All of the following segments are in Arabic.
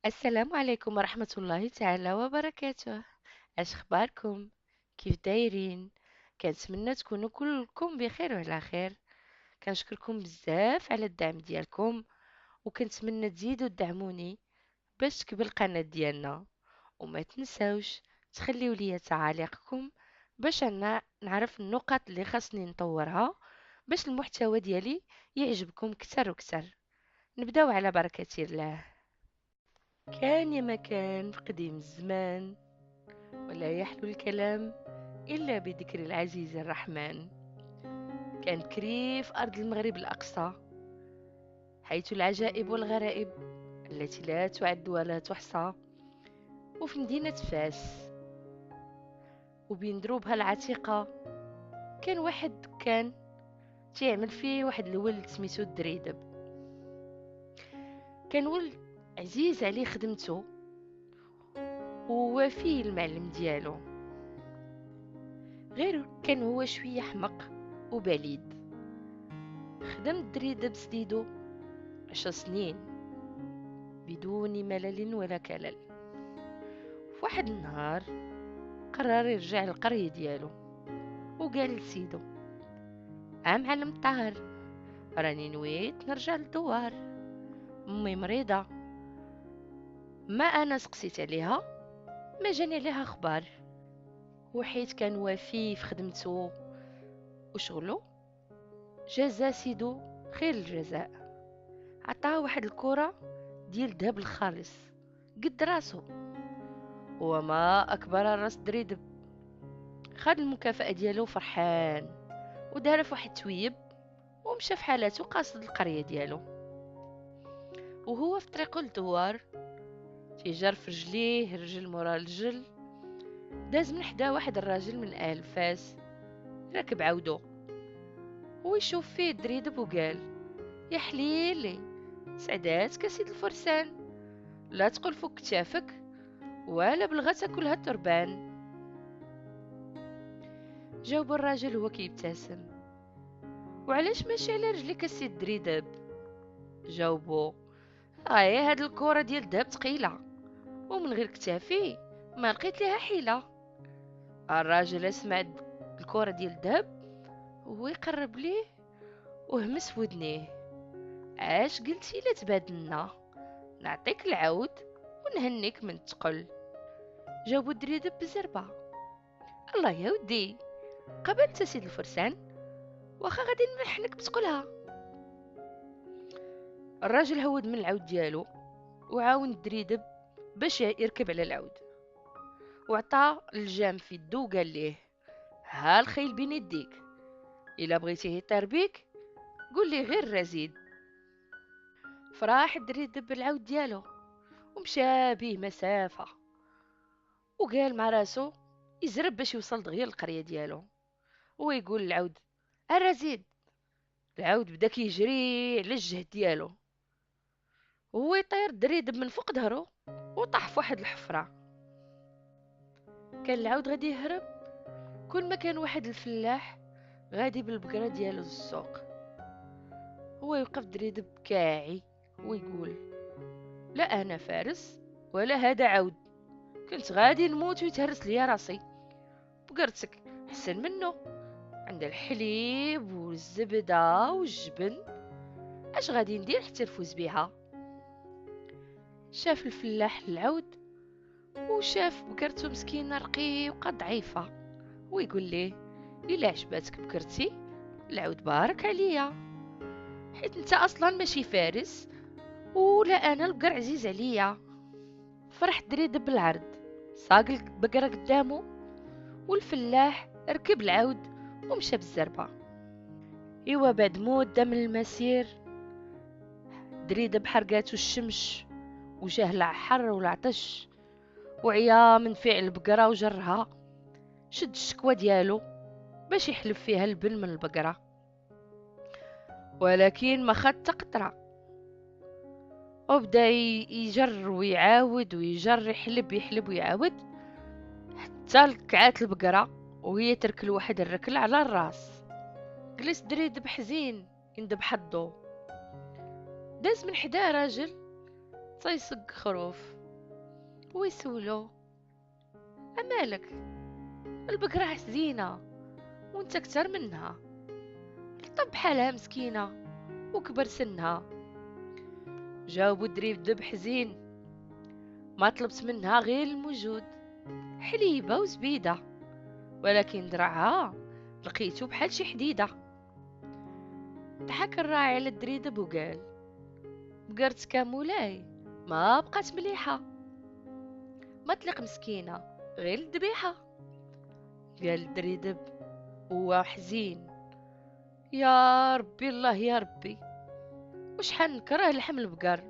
السلام عليكم ورحمة الله تعالى وبركاته. اش اخباركم؟ كيف دايرين؟ كنتمنى تكونوا كلكم بخير وعلى خير. كنشكركم بزاف على الدعم ديالكم، وكنتمنى تزيدوا تدعموني باش تكبر القناة ديالنا. وما تنساوش تخليو لي تعاليقكم باش انا نعرف النقط اللي خاصني نطورها باش المحتوى ديالي يعجبكم كتر وكتر. نبداو على بركة الله. كان يا مكان في قديم الزمان، ولا يحلو الكلام إلا بذكر العزيز الرحمن. كان بكري في أرض المغرب الأقصى، حيث العجائب والغرائب التي لا تعد ولا تحصى. وفي مدينة فاس وبين دروبها العتيقة، كان واحد كان تيعمل فيه واحد الولد سميتو الدريدب. كان ولد عزيز عليه خدمته ووافي المعلم ديالو، غير كان هو شوية حمق وبليد. خدم الدريدة بسديدو 10 سنين بدون ملل ولا كلل. في واحد النهار قرر يرجع للقرية ديالو، وقال لسيدو: معلم الطاهر، راني نويت نرجع للدوار. امي مريضة، ما انا سقسيت عليها، ما جاني عليها اخبار. وحيت كان وفي في خدمته وشغله، جزا سيدو خير الجزاء. عطاه واحد الكرة ديال الذهب الخالص قد راسو. وما اكبر راس دريدب. خد المكافأة ديالو فرحان، ودار في واحد تويب ومشى في حالته قاصد القرية ديالو. وهو في طريقه للدوار تيجر في رجليه رجل مورا رجل، داز من حدا واحد الراجل من اهل فاس راكب عودو. هو يشوف فيه دريدب وقال: يا حليلي، سعداتك سيد الفرسان، لا تقول فوق كتافك ولا بلغة كلها التربان. جاوب الراجل هو كيبتسم: وعلاش ماشي على رجليك السيد دريدب؟ جاوبو: هاد الكرة ديال الذهب ثقيلة، ومن غير كتافي ما لقيت ليها حيلة. الراجل سمع الكرة ديال الذهب وهو يقرب ليه وهمس في ودنيه: اش قلتي لا تبادلنا؟ نعطيك العود ونهنيك من الثقل. جاوبو الدريدب بزربة: الله يا ودي، قبلت سيد الفرسان، واخا غادي نمحنك بثقلها. الراجل هود من العود ديالو وعاون الدريدب باش يركب على العود، وعطاه الجام في يدو وقال ليه: ها الخيل بين يديك، الا بغيتيه يطير بيك قول لي غير رزيد. فراح الدريدب بالعود ديالو ومشى بيه مسافة، وقال مع راسو يزرب باش يوصل دغيا للقرية ديالو. هو يقول للعود: الرزيد. العود بدا كيجري على الجهد ديالو، وهو يطير الدريدب من فوق ظهره وطاح في واحد الحفرة. كان العود غادي يهرب، كل ما كان واحد الفلاح غادي بالبقرة ديالو للسوق. هو يوقف دريدب كاعي ويقول: لا انا فارس ولا هذا عود، كنت غادي نموت ويتهرس ليا راسي. بقرتك حسن منه، عند الحليب والزبدة والجبن، اش غادي ندير حتى نفوز بيها؟ شاف الفلاح العود وشاف بقرته مسكينة رقيقة ضعيفة، ويقول ليه: إلا عجباتك بكرتي العود بارك عليا، حيت انت اصلا ماشي فارس، ولا انا البقر عزيز عليا. فرح دريدب بالعرض، ساق البقرة قدامه، والفلاح ركب العود ومشى بالزربة. ايوا بعد مدة من المسير، دريدب حرقاتو الشمس وجاه الحر والعطش، وعيا من فعل البقرة وجرها. شد الشكوى ديالو باش يحلب فيها البن من البقرة، ولكن ما خد تقطرة. وبدا يجر ويعاود ويجر، يحلب يحلب ويعاود، حتى كعات البقرة وهي تركل واحد الركل على الراس. جلس دريدب حزين يندب حظو. داز من حداه راجل تيصق خروف، ويسولو: امالك؟ البقرة حزينة وانت كتر منها، طب بحالها مسكينة وكبر سنها. جاوبو الدريدب حزين: ما طلبت منها غير الموجود، حليبة وزبيدة، ولكن درعها لقيتو بحال شي حديدة. ضحك الراعي على الدريدب وقال: بقرتك مولاي ما بقات مليحة، ما تليق مسكينة غير الذبيحة. قال الدريدب هو حزين: يا ربي الله يا ربي، وشحال نكره لحم البقر،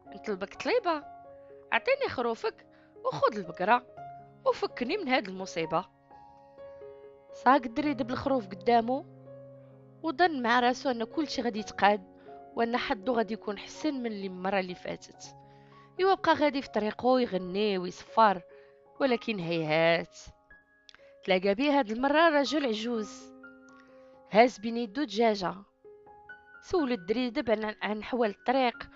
نطلبك طليبة، اعطيني خروفك وخذ البقرة وفكني من هاد المصيبة. ساق الدريدب الخروف قدامه وظن مع راسو ان كل شيء غادي يتقاد، وان حظه غادي يكون حسن من المره اللي فاتت. يبقى غادي في طريقه يغني ويصفر، ولكن هيهات تلاقى بيه هاد المره رجل عجوز هاز بين يدو دجاجه. سول الدريدب عن حوال الطريق،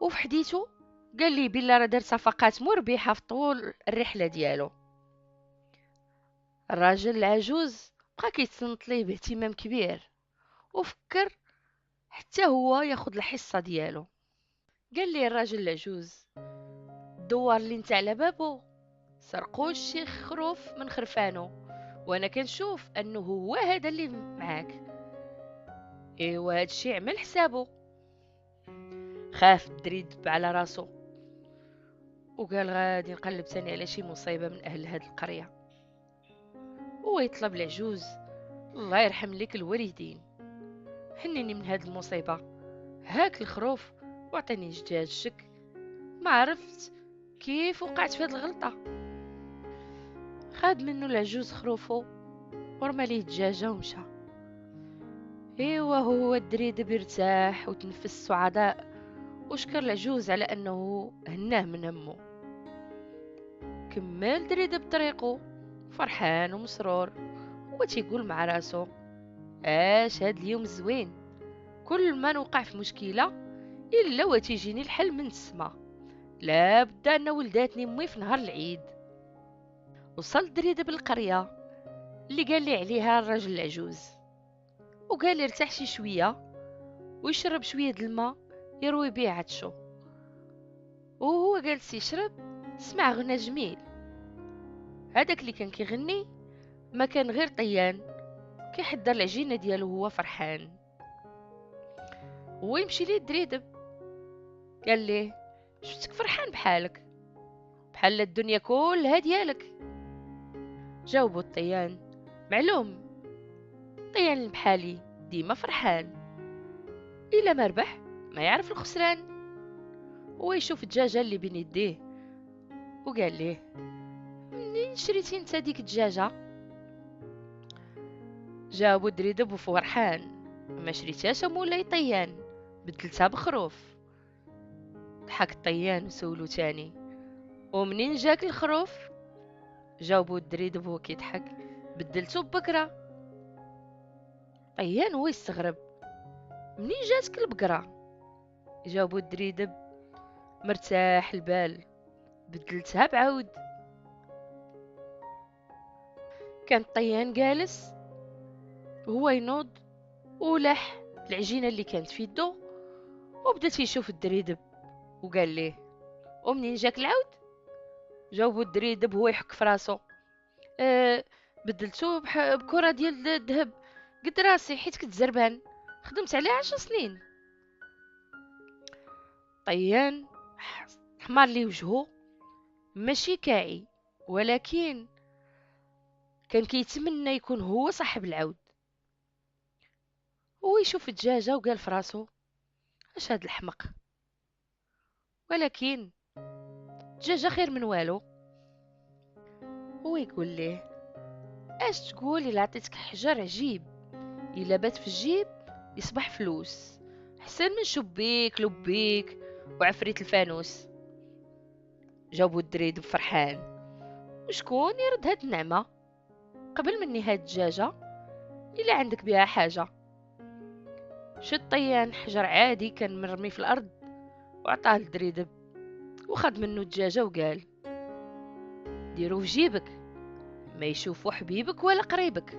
وفي حديثه قال لي بلا راه دار صفقات مربحه في طول الرحله ديالو. الراجل العجوز بقى كيتصنت ليه باهتمام كبير، وفكر حتى هو ياخد الحصه ديالو. قال لي الراجل العجوز: الدوار اللي انت على بابو سرقوه الشيخ خروف من خرفانو، وانا كنشوف انه هو هذا اللي معاك. ايوا هادشي عمل حسابه. خاف الدريدب على راسو وقال غادي نقلب ثاني على شي مصيبه من اهل هاد القريه. هو يطلب العجوز: الله يرحم لك الوالدين، حنيني من هاد المصيبه، هاك الخروف واعطيني دجاجك. ما عرفت كيف وقعت في هاد الغلطه. خاد منه العجوز خروفو ورمى ليه الدجاجه ومشى. ايوا هو الدريدب ارتاح وتنفس السعداء، وشكر العجوز على انه هناه من همه. كمل دريدب طريقه فرحان ومسرور، هو تيقول مع راسو: اش هاد اليوم زوين، كل ما نوقع في مشكله الا وتيجيني الحل من السما، لا بد ان ولداتني امي في نهار العيد. وصل دريدب القريه اللي قال لي عليها الرجل العجوز، وقال يرتاح شي شويه ويشرب شويه الماء يروي بيه عطشو. وهو جالس يشرب سمع غنى جميل. هذاك اللي كان كيغني ما كان غير طيان كيحضر العجينه ديالو هو فرحان. هو يمشي ليه الدريدب قال ليه: شفتك فرحان بحالك، بحال الدنيا كلها ديالك. جاوبو الطيان: معلوم، طيان بحالي ديما فرحان، الا ما ربح ما يعرف الخسران. هو يشوف الدجاجه اللي بين يديه وقال ليه: منين شريتي انت ديك الدجاجه؟ جاوبو الدريدب وفرحان: ما شريتهاش مولاي طيان، بدلتها بخروف. ضحك الطيان وسولو تاني: ومنين جاك الخروف؟ جاوبو الدريدب وهو كيضحك: بدلتو ببقرة. طيان هو يستغرب: منين جاتك البقرة؟ جاوبو الدريدب مرتاح البال: بدلتها بعود. كان الطيان جالس وهو ينوض ولاح العجينة اللي كانت في يدو، وبدا تيشوف الدريدب وقال ليه: ومنين جاك العود؟ جاوبو الدريدب هو يحك في راسو: أه بدلتو بكرة ديال الذهب قد راسي حيت كنت زربان، خدمت عليه 10 سنين. طيان حمار لي وجهه، ماشي كاعي، ولكن كان كيتمنى يكون هو صاحب العود. هو يشوف الدجاجة وقال في راسو: اش هاد الحمق، ولكن الدجاجة خير من والو. هو يقول ليه: اش تقول الا عطيتك حجر عجيب، الا بات في الجيب يصبح فلوس، حسن من شبيك لبيك وعفريت الفانوس. جاوبو الدريد بفرحان: وشكون يرد هاد النعمة؟ قبل مني هاد الدجاجة الا عندك بها حاجة. شد طيان حجر عادي كان مرمي في الارض وعطاه الدريدب، وخد منه الدجاجة وقال: ديرو في جيبك، ما يشوفو حبيبك ولا قريبك.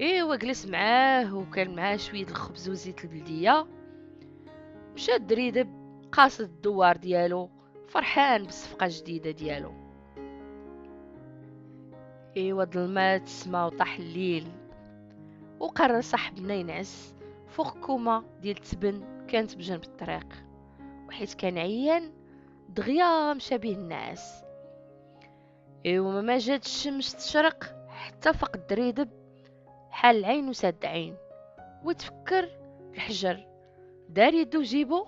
ايوا جلس معاه وكان معاه شويه الخبز وزيت البلديه. مشى الدريدب قاصد الدوار ديالو، فرحان بالصفقه الجديده ديالو. ايوا ظلمات السما وطاح الليل، وقرر صاحبنا ينعس فوق كومه ديال التبن كانت بجنب الطريق، وحيت كان عيان دغيا مشى به النعاس. ايوا ما جات الشمس تشرق حتى فاق الدريدب حال العين وساد عين، وتفكر الحجر. دار يدو جيبو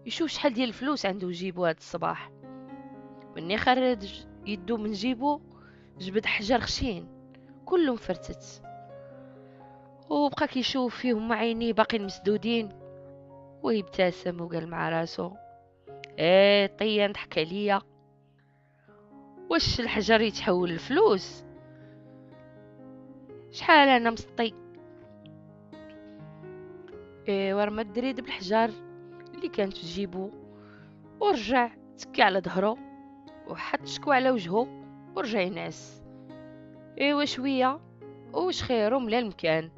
يشوف شحال ديال الفلوس عنده جيبو هاد الصباح. مني خرج يدو من جيبو جبد حجر خشين كله مفرتت، وبقى كيشوف فيهم عينيه باقين مسدودين، ويبتسم وقال مع راسو: ايه طيان ضحك عليا، واش الحجر يتحول لفلوس؟ شحال انا مسطي. ورمى الدريد بالحجر اللي كانت في جيبو، ورجع تكي على ظهره وحط شكوى على وجهه ورجع ينعس. ايوا شويه وش خيرو ملا المكان.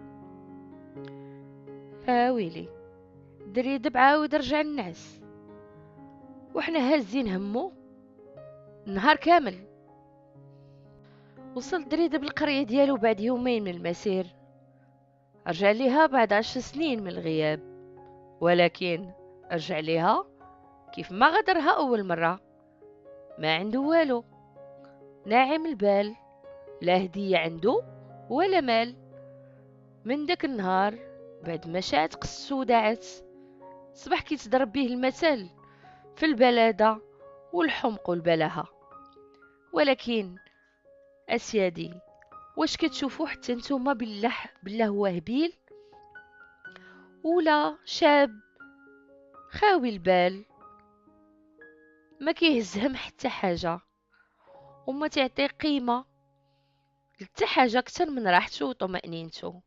ويلي دريدب عاود رجع النعس، وحنا هازين همو نهار كامل. وصل دريدب القرية ديالو بعد يومين من المسير. رجع ليها بعد 10 سنين من الغياب، ولكن رجع ليها كيف ما غدرها أول مرة. ما عنده والو، ناعم البال، لا هدية عنده ولا مال. من داك النهار بعد ما شاعت قصو وداعت، صبح كيتضرب به المثل في البلادة والحمق والبلاهة. ولكن أسيادي، واش كتشوفوا حتى نتوما بالله هو هبيل ولا شاب خاوي البال، ما كيهزهم حتى حاجة وما تعطي قيمة لتا حاجة أكثر من راحته وطمأنينته.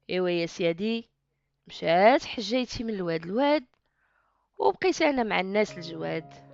ايوا يا سيادي، مشات حجيتي من الواد وبقيت انا مع الناس الجواد.